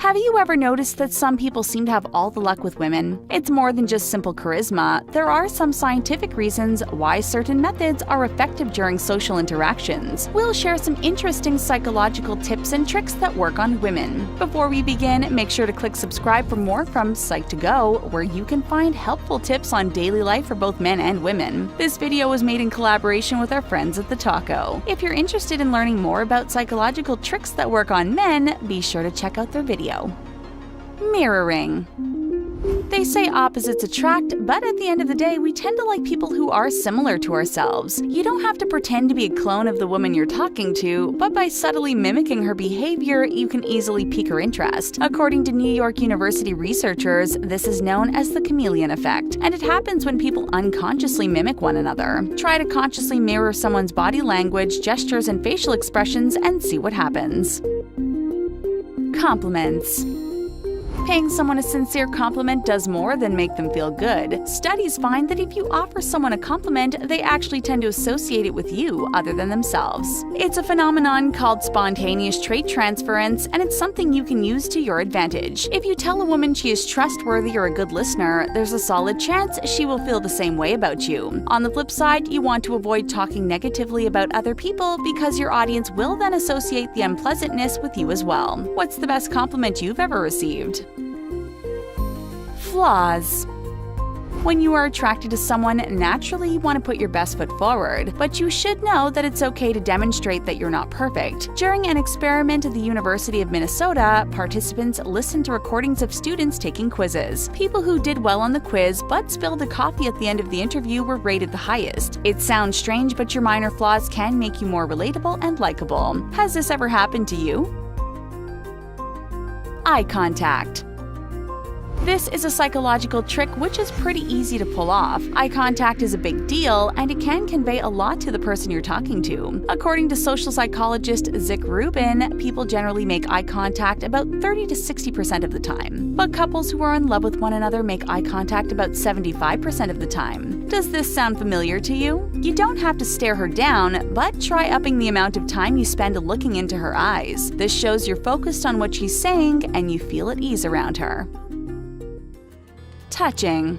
Have you ever noticed that some people seem to have all the luck with women? It's more than just simple charisma. There are some scientific reasons why certain methods are effective during social interactions. We'll share some interesting psychological tips and tricks that work on women. Before we begin, make sure to click subscribe for more from Psych2Go, where you can find helpful tips on daily life for both men and women. This video was made in collaboration with our friends at The Taco. If you're interested in learning more about psychological tricks that work on men, be sure to check out their video. Mirroring. They say opposites attract, but at the end of the day, we tend to like people who are similar to ourselves. You don't have to pretend to be a clone of the woman you're talking to, but by subtly mimicking her behavior, you can easily pique her interest. According to New York University researchers, this is known as the chameleon effect, and it happens when people unconsciously mimic one another. Try to consciously mirror someone's body language, gestures, and facial expressions and see what happens. Compliments. Paying someone a sincere compliment does more than make them feel good. Studies find that if you offer someone a compliment, they actually tend to associate it with you other than themselves. It's a phenomenon called spontaneous trait transference, and it's something you can use to your advantage. If you tell a woman she is trustworthy or a good listener, there's a solid chance she will feel the same way about you. On the flip side, you want to avoid talking negatively about other people because your audience will then associate the unpleasantness with you as well. What's the best compliment you've ever received? Flaws. When you are attracted to someone, naturally you want to put your best foot forward, but you should know that it's okay to demonstrate that you're not perfect. During an experiment at the University of Minnesota, participants listened to recordings of students taking quizzes. People who did well on the quiz but spilled a coffee at the end of the interview were rated the highest. It sounds strange, but your minor flaws can make you more relatable and likable. Has this ever happened to you? Eye contact. This is a psychological trick which is pretty easy to pull off. Eye contact is a big deal, and it can convey a lot to the person you're talking to. According to social psychologist Zick Rubin, people generally make eye contact about 30 to 60% of the time. But couples who are in love with one another make eye contact about 75% of the time. Does this sound familiar to you? You don't have to stare her down, but try upping the amount of time you spend looking into her eyes. This shows you're focused on what she's saying and you feel at ease around her. Touching.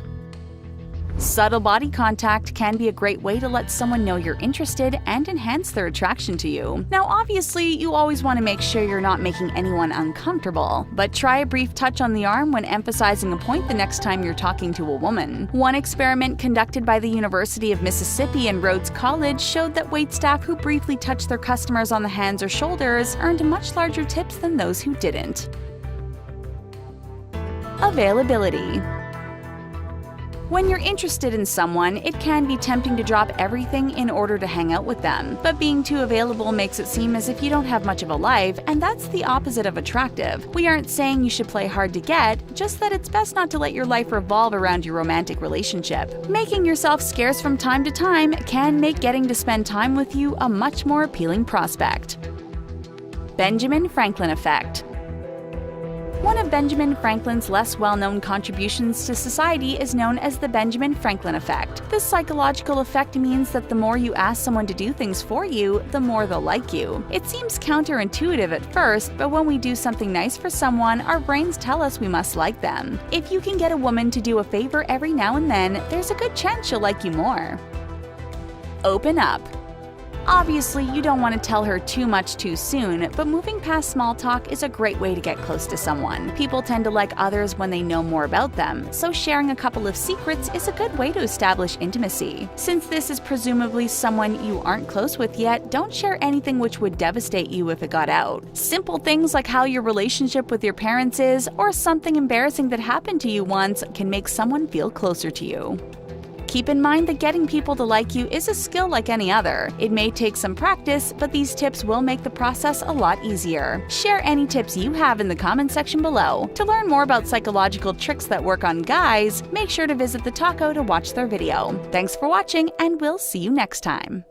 Subtle body contact can be a great way to let someone know you're interested and enhance their attraction to you. Now, obviously, you always want to make sure you're not making anyone uncomfortable, but try a brief touch on the arm when emphasizing a point the next time you're talking to a woman. One experiment conducted by the University of Mississippi and Rhodes College showed that waitstaff who briefly touched their customers on the hands or shoulders earned much larger tips than those who didn't. Availability. When you're interested in someone, it can be tempting to drop everything in order to hang out with them. But being too available makes it seem as if you don't have much of a life, and that's the opposite of attractive. We aren't saying you should play hard to get, just that it's best not to let your life revolve around your romantic relationship. Making yourself scarce from time to time can make getting to spend time with you a much more appealing prospect. Benjamin Franklin effect. One of Benjamin Franklin's less well-known contributions to society is known as the Benjamin Franklin effect. This psychological effect means that the more you ask someone to do things for you, the more they'll like you. It seems counterintuitive at first, but when we do something nice for someone, our brains tell us we must like them. If you can get a woman to do a favor every now and then, there's a good chance she'll like you more. Open up. Obviously, you don't want to tell her too much too soon, but moving past small talk is a great way to get close to someone. People tend to like others when they know more about them, so sharing a couple of secrets is a good way to establish intimacy. Since this is presumably someone you aren't close with yet, don't share anything which would devastate you if it got out. Simple things like how your relationship with your parents is, or something embarrassing that happened to you once, can make someone feel closer to you. Keep in mind that getting people to like you is a skill like any other. It may take some practice, but these tips will make the process a lot easier. Share any tips you have in the comment section below. To learn more about psychological tricks that work on guys, make sure to visit The Taco to watch their video. Thanks for watching, and we'll see you next time.